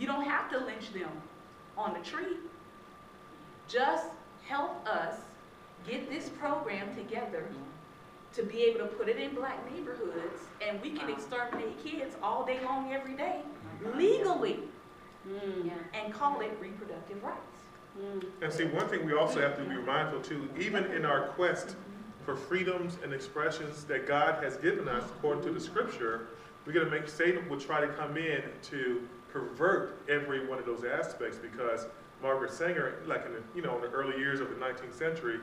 You don't have to lynch them on the tree. Just help us get this program together to be able to put it in black neighborhoods, and we can exterminate kids all day long, every day, legally, and call it reproductive rights. And see, one thing we also have to be mindful too, even in our quest for freedoms and expressions that God has given us according to the scripture, we're going to make Satan will try to come in to pervert every one of those aspects, because Margaret Sanger, like in the, in the early years of the 19th century,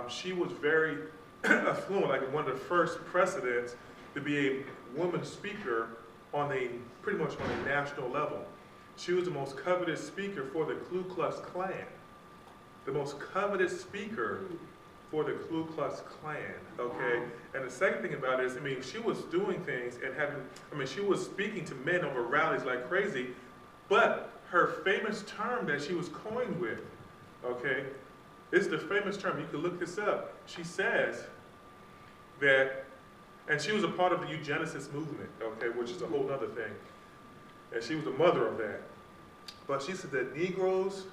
she was very affluent, like one of the first precedents to be a woman speaker on pretty much on a national level. She was the most coveted speaker for the Ku Klux Klan. The most coveted speaker for the Ku Klux Klan, okay? Wow. And the second thing about it is, she was doing things and she was speaking to men over rallies like crazy, but her famous term that she was coined with, okay, it's the famous term, you can look this up. She says that, and she was a part of the eugenicist movement, okay, which is a whole other thing. And she was the mother of that. But she said that Negroes,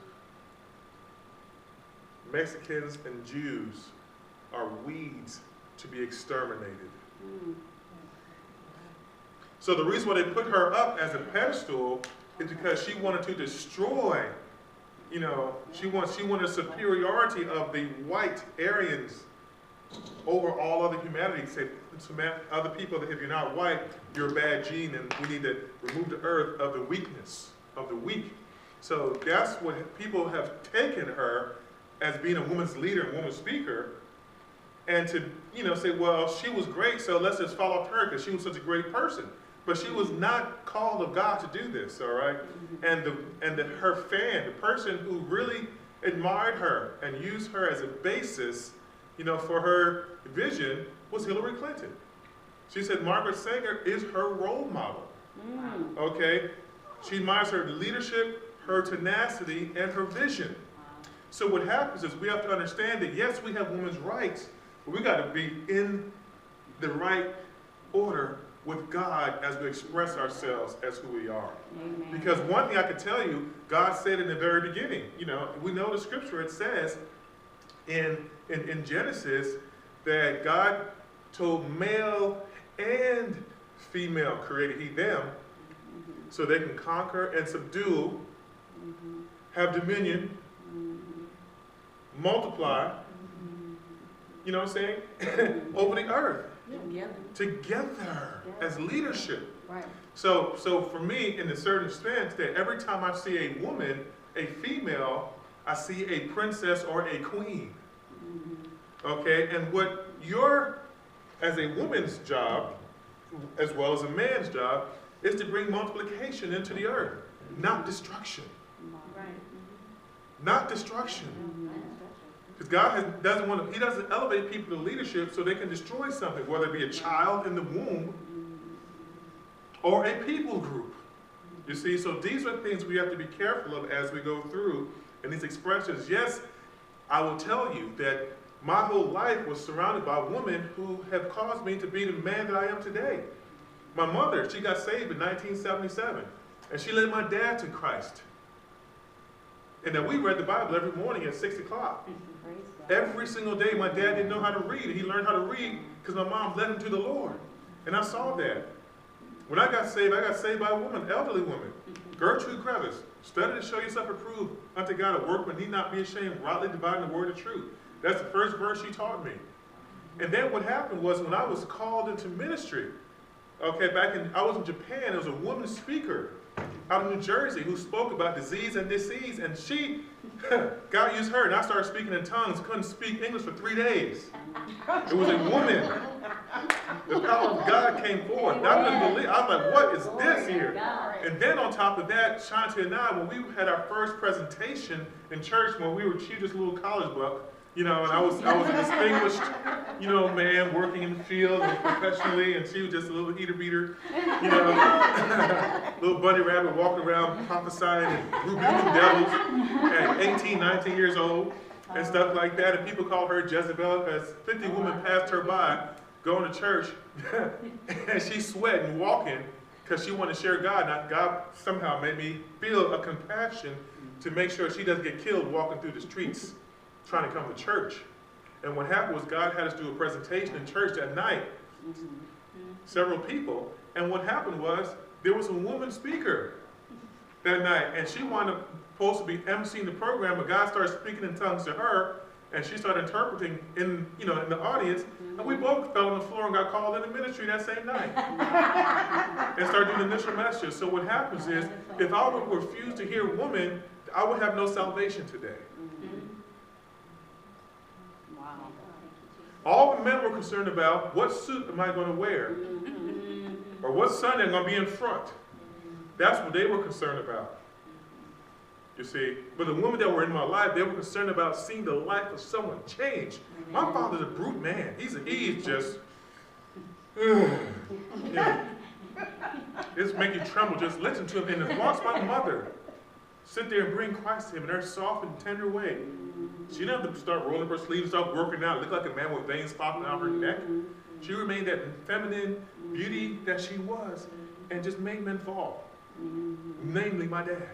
Mexicans, and Jews are weeds to be exterminated. So the reason why they put her up as a pedestal is because she wanted to destroy, she wanted superiority of the white Aryans over all other humanity. Say to other people that if you're not white, you're a bad gene, and we need to remove the earth of the weakness, of the weak. So that's what people have taken her as being a woman's leader and woman's speaker, and to say, well, she was great, so let's just follow her because she was such a great person. But she was not called of God to do this, all right? And her fan, the person who really admired her and used her as a basis, for her vision, was Hillary Clinton. She said Margaret Sanger is her role model. Okay? She admires her leadership, her tenacity, and her vision. So what happens is we have to understand that yes, we have women's rights, but we got to be in the right order with God as we express ourselves as who we are. Amen. Because one thing I can tell you, God said in the very beginning, we know the scripture, it says in Genesis that God told male and female created he them so they can conquer and subdue, have dominion, multiply, you know what I'm saying, over the earth. Together as leadership. Right. So for me, in a certain sense, that every time I see a woman, a female, I see a princess or a queen. Okay, and what as a woman's job, as well as a man's job, is to bring multiplication into the earth, not destruction. Right. Not destruction. Because God he doesn't elevate people to leadership so they can destroy something, whether it be a child in the womb or a people group. You see, so these are things we have to be careful of as we go through in these expressions. Yes, I will tell you that my whole life was surrounded by women who have caused me to be the man that I am today. My mother, she got saved in 1977, and she led my dad to Christ. And then we read the Bible every morning at 6 o'clock. Every single day, my dad didn't know how to read. He learned how to read because my mom led him to the Lord. And I saw that. When I got saved by a woman, elderly woman, Gertrude Crevice. Study to show yourself approved unto God, a workman need not be ashamed, rightly dividing the word of truth. That's the first verse she taught me. And then what happened was when I was called into ministry, okay, I was in Japan, there was a woman speaker out of New Jersey who spoke about disease and disease, and God used her, and I started speaking in tongues, couldn't speak English for 3 days. It was a woman. The power of God came forth. I couldn't believe. I was like, what is this here? And then on top of that, Shanti and I, when we had our first presentation in church, when she was just a little college buck, and I was a distinguished, man working in the field and professionally, and she was just a little eater beater, little bunny rabbit walking around prophesying and rebuking devils at 18, 19 years old and stuff like that. And people call her Jezebel because 50 women passed her by going to church and she's sweating, walking, because she wanted to share God. And God somehow made me feel a compassion to make sure she doesn't get killed walking through the streets trying to come to church. And what happened was God had us do a presentation in church that night, several people. And what happened was there was a woman speaker that night, and she supposed to be emceeing the program, but God started speaking in tongues to her, and she started interpreting in the audience, and we both fell on the floor and got called into ministry that same night. And started doing the initial messages. So what happens is, if I would refuse to hear woman, I would have no salvation today. All the men were concerned about what suit am I going to wear, or what Sunday I'm going to be in front. That's what they were concerned about. You see, but the women that were in my life, they were concerned about seeing the life of someone change. My father's a brute man. He's just, it's make you tremble. Just listen to him. And watch my mother sit there and bring Christ to him in her soft and tender way. She didn't have to start rolling up her sleeves, start working out, look like a man with veins popping out her neck. She remained that feminine beauty that she was, and just made men fall. Namely my dad.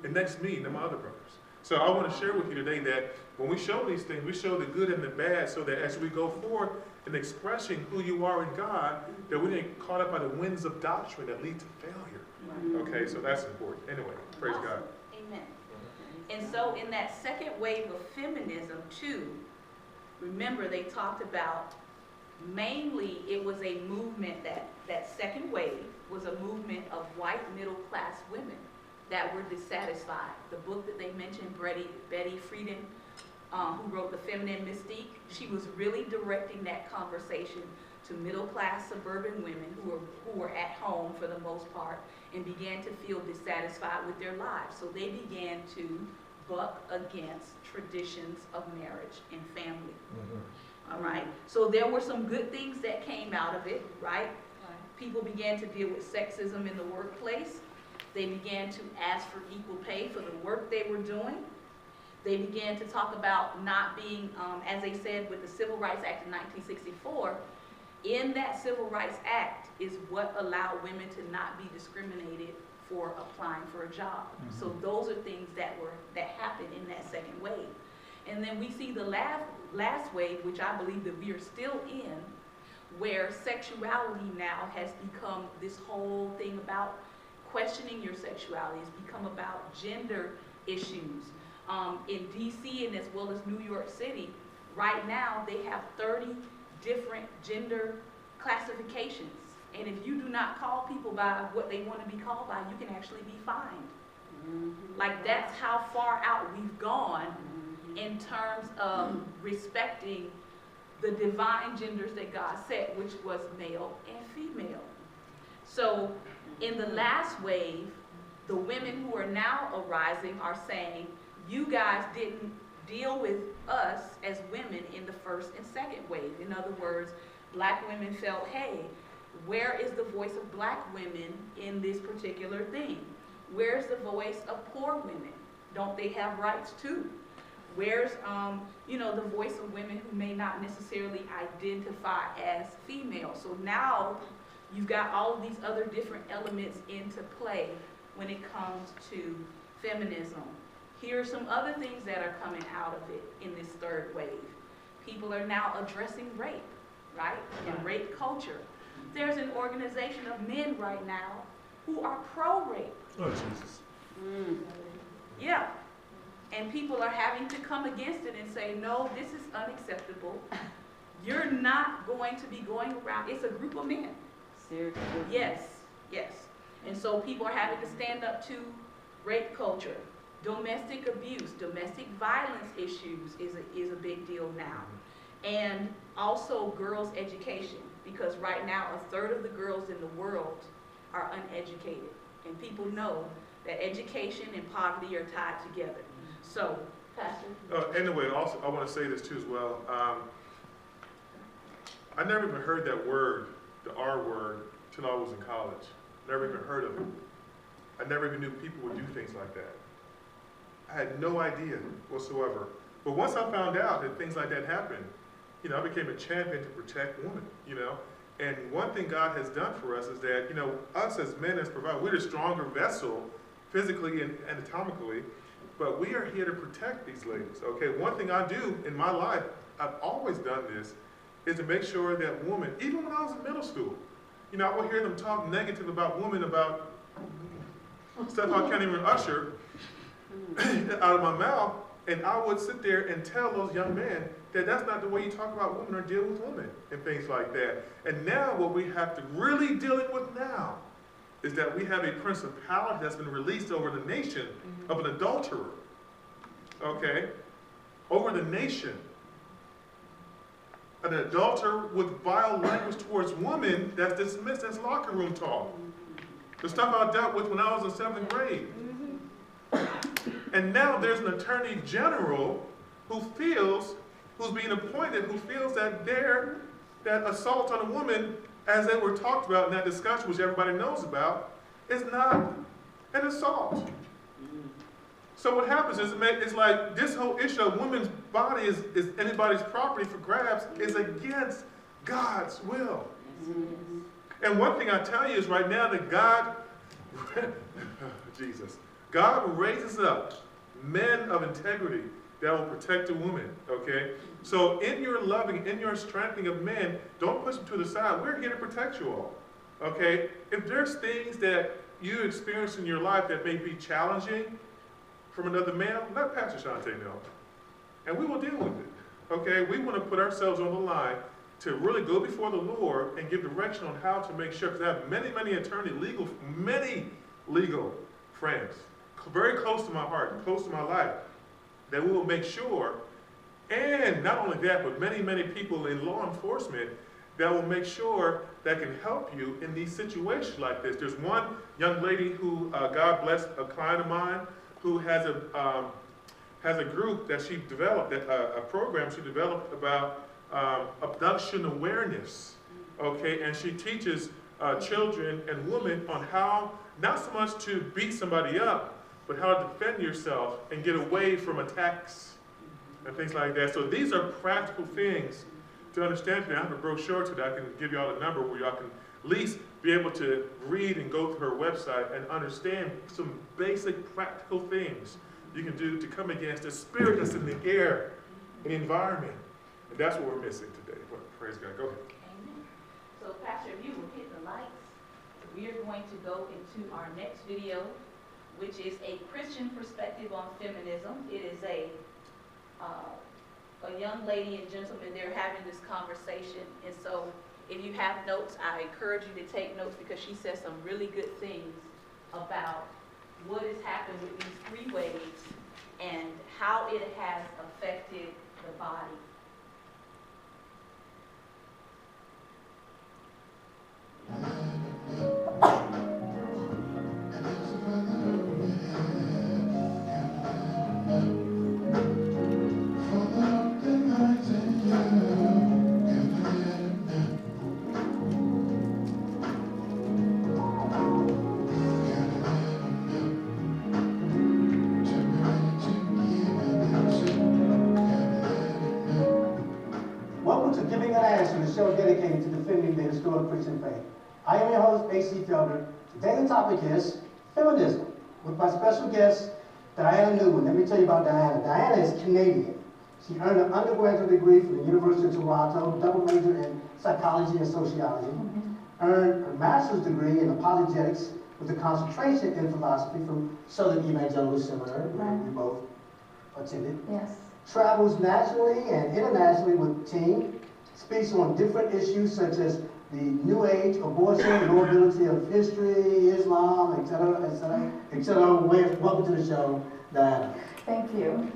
And next me, and my other brothers. So I want to share with you today that when we show these things, we show the good and the bad, so that as we go forth in expressing who you are in God, that we don't get caught up by the winds of doctrine that lead to failure. Okay, so that's important. Anyway, praise God. Amen. And so in that second wave of feminism too, remember they talked about, mainly it was a movement, that second wave was a movement of white middle class women that were dissatisfied. The book that they mentioned, Betty Friedan, who wrote The Feminine Mystique, she was really directing that conversation to middle class suburban women who were at home for the most part and began to feel dissatisfied with their lives. So they began to buck against traditions of marriage and family. All right, so there were some good things that came out of it, right? People began to deal with sexism in the workplace. They began to ask for equal pay for the work they were doing. They began to talk about not being, as they said with the Civil Rights Act of 1964, in that Civil Rights Act is what allowed women to not be discriminated for applying for a job. So those are things that happened in that second wave. And then we see the last wave, which I believe that we are still in, where sexuality now has become this whole thing about questioning your sexuality. It's become about gender issues. In DC and as well as New York City, right now they have 30 different gender classifications. And if you do not call people by what they want to be called by, you can actually be fined. Like, that's how far out we've gone in terms of respecting the divine genders that God set, which was male and female. So in the last wave, the women who are now arising are saying, you guys didn't deal with us as women in the first and second wave. In other words, black women felt, hey, where is the voice of black women in this particular thing? Where's the voice of poor women? Don't they have rights too? Where's the voice of women who may not necessarily identify as female? So now you've got all of these other different elements into play when it comes to feminism. Here are some other things that are coming out of it in this third wave. People are now addressing rape, right? And rape culture. There's an organization of men right now who are pro-rape. Oh, Jesus. Yeah. And people are having to come against it and say, no, this is unacceptable. You're not going to be going around. It's a group of men. Seriously? Yes, yes. And so people are having to stand up to rape culture. Domestic abuse, domestic violence issues is a big deal now. And also girls' education, because right now a third of the girls in the world are uneducated. And people know that education and poverty are tied together. So, Pastor? Anyway, also I want to say this too as well. I never even heard that word, the R word, till I was in college. Never even heard of it. I never even knew people would do things like that. I had no idea whatsoever. But once I found out that things like that happen, I became a champion to protect women, And one thing God has done for us is that, you know, us as men, as providers, we're the stronger vessel, physically and anatomically, but we are here to protect these ladies, okay? One thing I do in my life, I've always done this, is to make sure that women, even when I was in middle school, you know, I would hear them talk negative about women, about stuff I can't even usher out of my mouth, and I would sit there and tell those young men that that's not the way you talk about women or deal with women and things like that. And now what we have to really deal with now is that we have a principality that's been released over the nation of an adulterer, okay? Over the nation. An adulterer with vile language towards women that's dismissed as locker room talk. The stuff I dealt with when I was in 7th grade. And now there's an attorney general who's being appointed, who feels that that assault on a woman, as they were talked about in that discussion, which everybody knows about, is not an assault. So what happens is, it's like this whole issue of women's body is anybody's property for grabs is against God's will. And one thing I tell you is right now that God, God raises up men of integrity that will protect a woman, okay? So in your loving, in your strengthening of men, don't push them to the side. We're here to protect you all, okay? If there's things that you experience in your life that may be challenging from another male, let Pastor Shante know, and we will deal with it, okay? We want to put ourselves on the line to really go before the Lord and give direction on how to make sure, because I have many legal friends, very close to my heart, close to my life, that we will make sure, and not only that, but many people in law enforcement that will make sure that can help you in these situations like this. There's one young lady who, God bless, a client of mine, who has a group that she developed, a program she developed about abduction awareness, okay? And she teaches children and women on how, not so much to beat somebody up, but how to defend yourself and get away from attacks and things like that. So these are practical things to understand today. I have a brochure today. I can give you all a number where y'all can at least be able to read and go through her website and understand some basic practical things you can do to come against the spirit that's in the air and the environment. And that's what we're missing today. Well, praise God. Go ahead. Amen. So Pastor, if you will hit the lights, we are going to go into our next video, which is a Christian perspective on feminism. It is a young lady and gentleman, they're having this conversation. And so if you have notes, I encourage you to take notes, because she says some really good things about what has happened with these 3 waves and how it has affected the body. Show dedicated to defending the historic Christian faith. I am your host, A.C. Felder. Today's topic is feminism, with my special guest, Diana Newman. Let me tell you about Diana. Diana is Canadian. She earned an undergraduate degree from the University of Toronto, double major in psychology and sociology, earned a master's degree in apologetics with a concentration in philosophy from Southern Evangelical Seminary, where we both attended. Yes. Travels nationally and internationally with team. Speaks on different issues such as the New Age, abortion, knowability of history, Islam, etc., etc., etc. Welcome to the show, Diana. Thank you.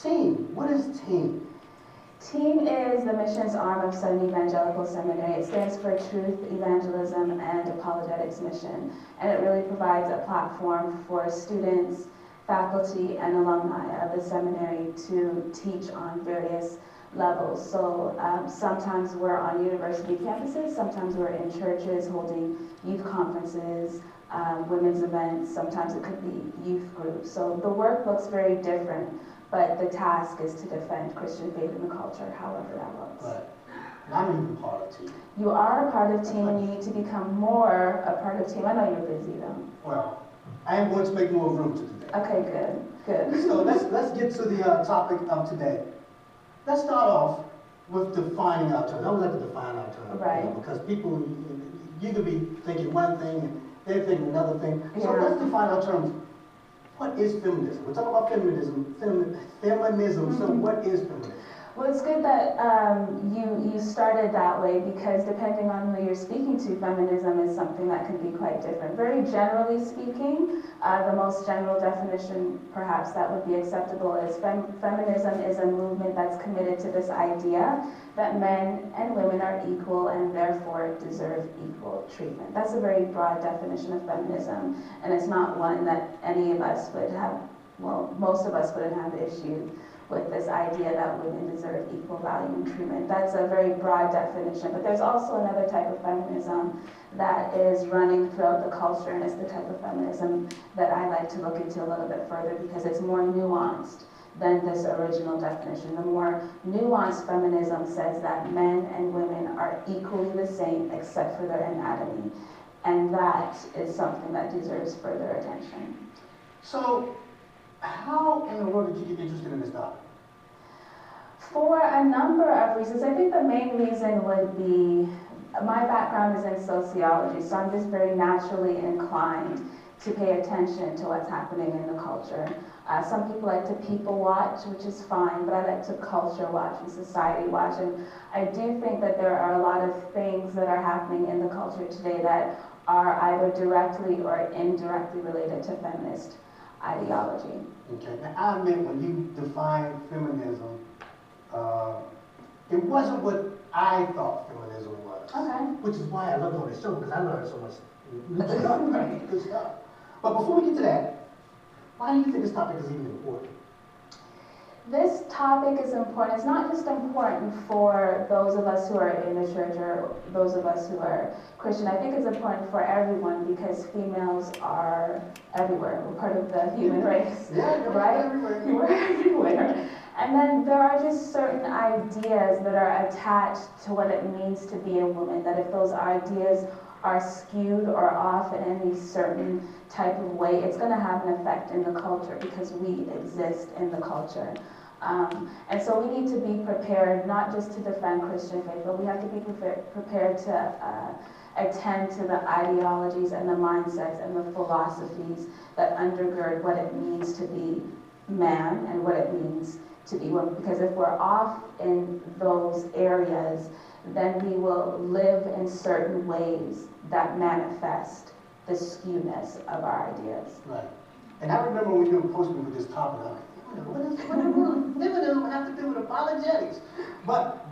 Team, what is team? TEAM is the missions arm of Southern Evangelical Seminary. It stands for Truth, Evangelism, and Apologetics Mission. And it really provides a platform for students, faculty, and alumni of the seminary to teach on various levels. So sometimes we're on university campuses, sometimes we're in churches holding youth conferences, women's events, sometimes it could be youth groups. So the work looks very different, but the task is to defend Christian faith in the culture, however that looks. Right. And I'm even part of team. You are a part of team, and you need to become more a part of team. I know you're busy though. Well, I am going to make more room to do that. Okay, good. So let's get to the topic of today. Let's start off with defining our terms. I would like to define our terms. Right. Because people, you could be thinking one thing and they're thinking another thing. So Yeah. let's define our terms. What is feminism? We're talking about feminism. Feminism. So what is feminism? Well, it's good that you started that way, because depending on who you're speaking to, feminism is something that can be quite different. Very generally speaking, the most general definition perhaps that would be acceptable is feminism is a movement that's committed to this idea that men and women are equal and therefore deserve equal treatment. That's a very broad definition of feminism, and it's not one that any of us would have, well, most of us wouldn't have issue with this idea that women deserve equal value and treatment. That's a very broad definition, but there's also another type of feminism that is running throughout the culture, and it's the type of feminism that I like to look into a little bit further because it's more nuanced than this original definition. The more nuanced feminism says that men and women are equally the same except for their anatomy, and that is something that deserves further attention. So, how in the world did you get interested in this topic? For a number of reasons. I think the main reason would be my background is in sociology, so I'm just very naturally inclined to pay attention to what's happening in the culture. Some people like to people watch, which is fine, but I like to culture watch and society watch. And I do think that there are a lot of things that are happening in the culture today that are either directly or indirectly related to feminist ideology. Okay, now I admit when you define feminism, it wasn't what I thought feminism was. Okay. Which is why I love doing this show, because I learned so much new stuff, good stuff. But before we get to that, why do you think this topic is even important? This topic is important. It's not just important for those of us who are in the church or those of us who are Christian. I think it's important for everyone because females are everywhere. We're part of the human race, right? Everywhere. We're everywhere. And then there are just certain ideas that are attached to what it means to be a woman, that if those ideas are skewed or off in any certain type of way, it's going to have an effect in the culture because we exist in the culture. And so we need to be prepared not just to defend Christian faith, but we have to be prepared to attend to the ideologies and the mindsets and the philosophies that undergird what it means to be man and what it means to be woman. Because if we're off in those areas, then we will live in certain ways that manifest the skewness of our ideas. Right. And I remember when you approached me with this topic, I was like, what does feminism have to do with apologetics? But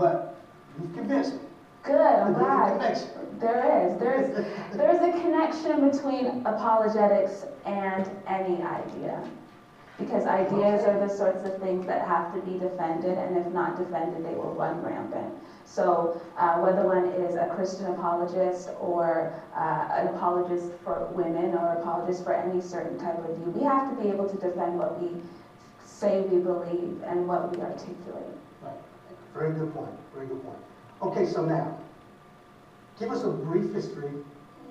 you've convinced me. Good, I'm There's a glad. connection. There is. There's a connection between apologetics and any idea. Because ideas are the sorts of things that have to be defended, and if not defended, they will run rampant. So whether one is a Christian apologist or an apologist for women or apologist for any certain type of view, we have to be able to defend what we say we believe and what we articulate. Right. Very good point. Very good point. Okay, so now, give us a brief history.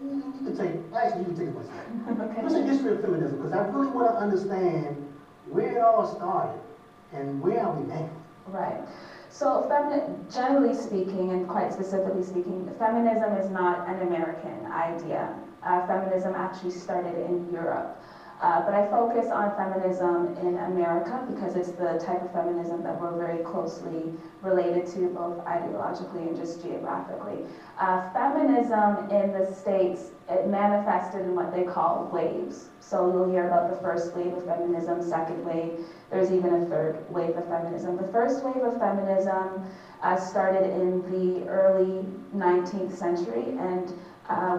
You can take it myself. Okay. Give us a history of feminism, because I really want to understand where it all started and where are we now? Right. So generally speaking, and quite specifically speaking, feminism is not an American idea. Feminism actually started in Europe. But I focus on feminism in America because it's the type of feminism that we're very closely related to, both ideologically and just geographically. Feminism in the States, it manifested in what they call waves. So you'll hear about the first wave of feminism, second wave, there's even a third wave of feminism. The first wave of feminism started in the early 19th century, and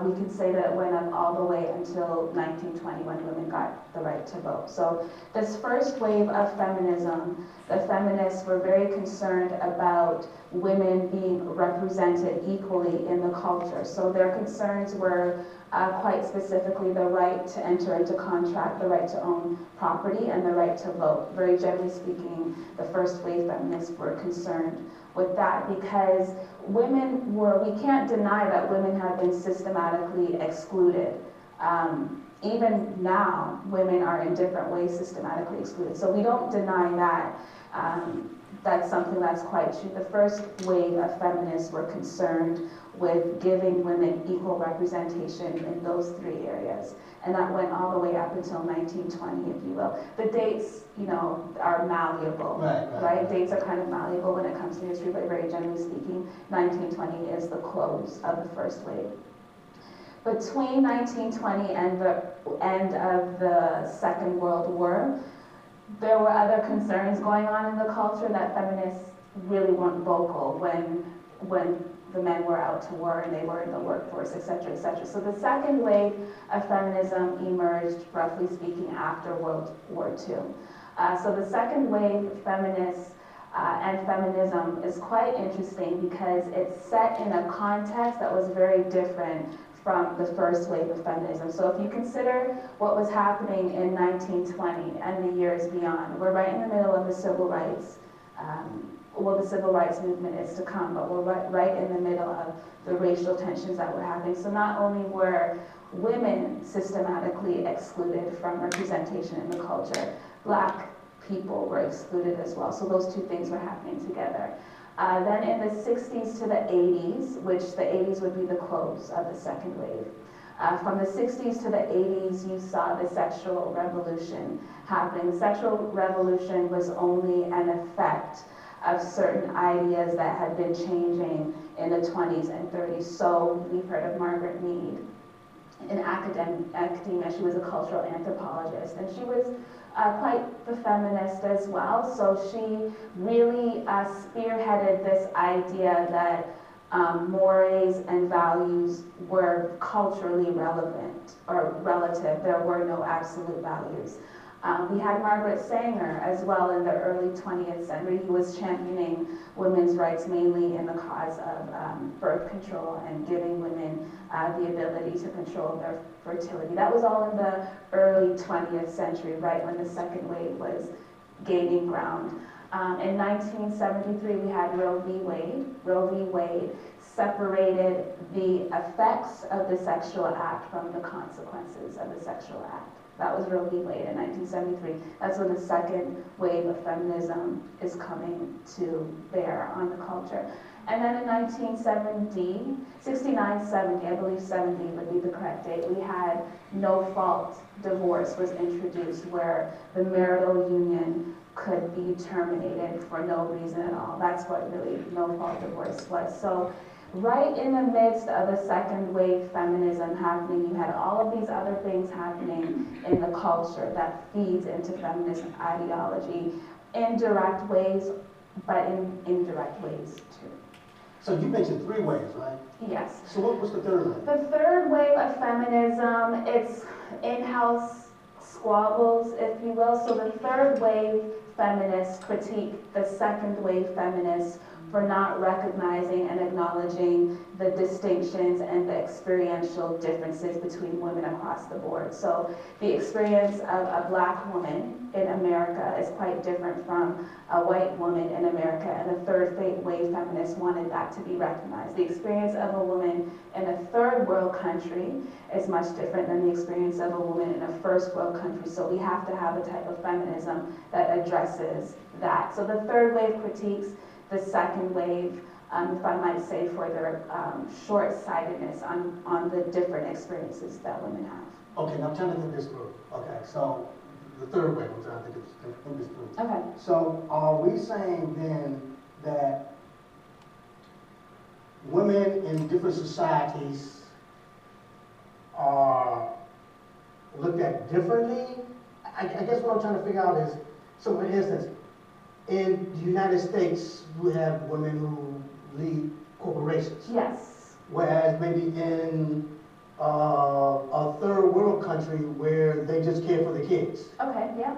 we can say that it went up all the way until 1920 when women got the right to vote. So this first wave of feminism, the feminists were very concerned about women being represented equally in the culture. So their concerns were quite specifically the right to enter into contract, the right to own property, and the right to vote. Very generally speaking, the first wave feminists were concerned with that, because we can't deny that women have been systematically excluded. Even now, women are in different ways systematically excluded. So we don't deny that. That's something that's quite true. The first wave of feminists were concerned with giving women equal representation in those three areas. And that went all the way up until 1920, if you will. The dates, are malleable, right? Dates are kind of malleable when it comes to history, but very generally speaking, 1920 is the close of the first wave. Between 1920 and the end of the Second World War, there were other concerns going on in the culture that feminists really weren't vocal when the men were out to war and they were in the workforce, et cetera, et cetera. So the second wave of feminism emerged, roughly speaking, after World War II. So the second wave of feminists and feminism is quite interesting because it's set in a context that was very different from the first wave of feminism. So if you consider what was happening in 1920 and the years beyond, we're right in the middle of the civil rights. The civil rights movement is to come, but we're right in the middle of the racial tensions that were happening. So not only were women systematically excluded from representation in the culture, Black people were excluded as well. So those two things were happening together. Then in the 60s to the 80s, which the 80s would be the close of the second wave. From the 60s to the 80s, you saw the sexual revolution happening. The sexual revolution was only an effect of certain ideas that had been changing in the 20s and 30s. So we've heard of Margaret Mead. In academia, she was a cultural anthropologist, and she was quite the feminist as well. So she really spearheaded this idea that mores and values were culturally relevant or relative. There were no absolute values. We had Margaret Sanger as well in the early 20th century. He was championing women's rights mainly in the cause of birth control and giving women the ability to control their fertility. That was all in the early 20th century, right when the second wave was gaining ground. In 1973, we had Roe v. Wade. Roe v. Wade separated the effects of the sexual act from the consequences of the sexual act. That was Roe v. Wade in 1973. That's when the second wave of feminism is coming to bear on the culture. And then in 69, 70, I believe 70 would be the correct date, we had no-fault divorce was introduced where the marital union could be terminated for no reason at all. That's what really no-fault divorce was. So right in the midst of the second wave feminism happening, you had all of these other things happening in the culture that feeds into feminist ideology in direct ways, but in indirect ways too. So you mentioned three waves, right? Yes. So what's the third wave? The third wave of feminism, it's in-house squabbles, if you will. So the third wave feminists critique the second wave feminists for not recognizing and acknowledging the distinctions and the experiential differences between women across the board. So the experience of a Black woman in America is quite different from a white woman in America, and the third wave feminists wanted that to be recognized. The experience of a woman in a third world country is much different than the experience of a woman in a first world country, so we have to have a type of feminism that addresses that. So the third wave critiques the second wave, if I might say, for their short-sightedness on the different experiences that women have. Okay, now I'm trying to think this through. Okay, so the third wave, I'm trying to think this through. Okay. So are we saying then that women in different societies are looked at differently? I guess what I'm trying to figure out is, so for instance, in the United States, we have women who lead corporations. Yes. Whereas maybe in a third world country where they just care for the kids. Okay, yeah.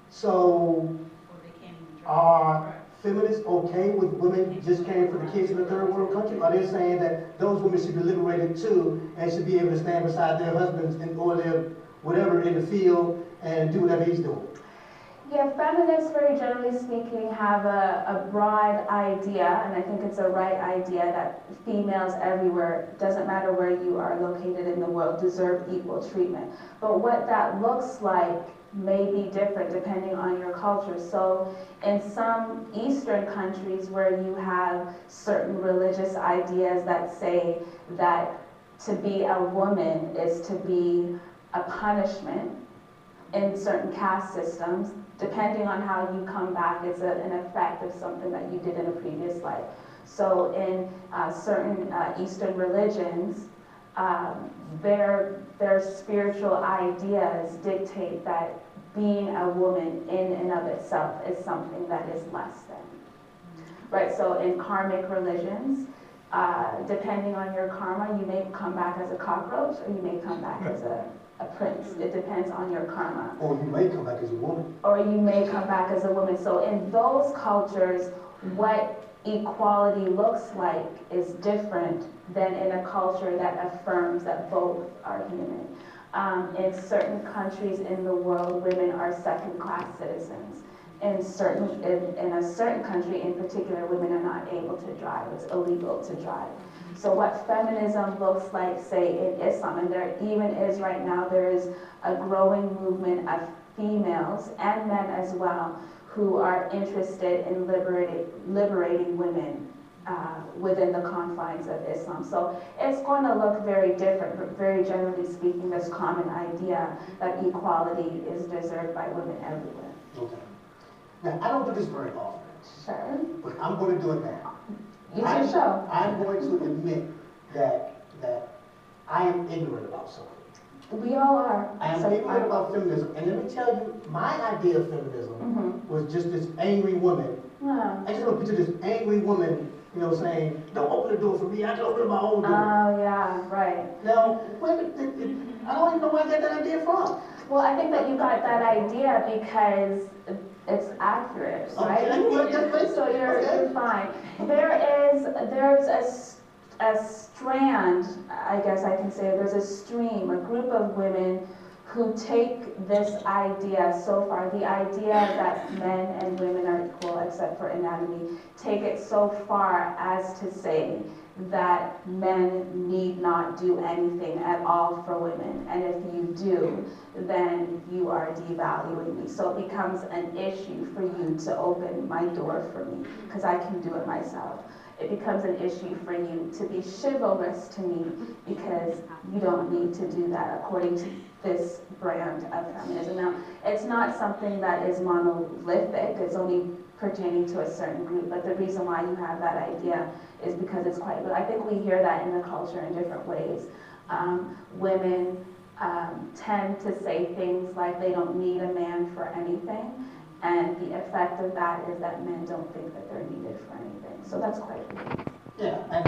So are feminists okay with women just caring for the kids in a third world country? Are they saying that those women should be liberated too and should be able to stand beside their husbands or their whatever in the field and do whatever he's doing? Yeah, feminists, very generally speaking, have a broad idea, and I think it's a right idea, that females everywhere, doesn't matter where you are located in the world, deserve equal treatment. But what that looks like may be different depending on your culture. So in some Eastern countries where you have certain religious ideas that say that to be a woman is to be a punishment, in certain caste systems, depending on how you come back, it's an effect of something that you did in a previous life. So in certain Eastern religions, their spiritual ideas dictate that being a woman in and of itself is something that is less than. Right, so in karmic religions, depending on your karma, you may come back as a cockroach or you may come back as a prince. It depends on your karma. Or you may come back as a woman. Or you may come back as a woman. So in those cultures, what equality looks like is different than in a culture that affirms that both are human. In certain countries in the world, women are second-class citizens. In a certain country in particular, women are not able to drive. It's illegal to drive. So what feminism looks like, say, in Islam, and there even is right now, there is a growing movement of females and men as well who are interested in liberating women within the confines of Islam. So it's going to look very different, but very generally speaking, this common idea that equality is deserved by women everywhere. Okay. Now, I don't do this very often. Sure. But I'm going to do it now. It's your show. I'm going to admit that I am ignorant about something. We all are. I am ignorant about feminism. And let me tell you, my idea of feminism was just this angry woman. Yeah. I just want to picture this angry woman, you know, saying, don't open the door for me, I can open my own door. Oh, yeah, right. Now, I don't even know where I got that idea from. Well, I think that you got that idea because it's accurate, right? Okay. So you're fine. There's a strand, I guess I can say, there's a stream, a group of women who take this idea so far, the idea that men and women are equal except for anatomy, take it so far as to say that men need not do anything at all for women, and if you do, then you are devaluing me. So it becomes an issue for you to open my door for me, because I can do it myself. It becomes an issue for you to be chivalrous to me, because you don't need to do that according to this brand of feminism. Now, it's not something that is monolithic, it's only pertaining to a certain group, but the reason why you have that idea is because it's quite good. I think we hear that in the culture in different ways. Women tend to say things like they don't need a man for anything, and the effect of that is that men don't think that they're needed for anything. So that's quite good. Yeah.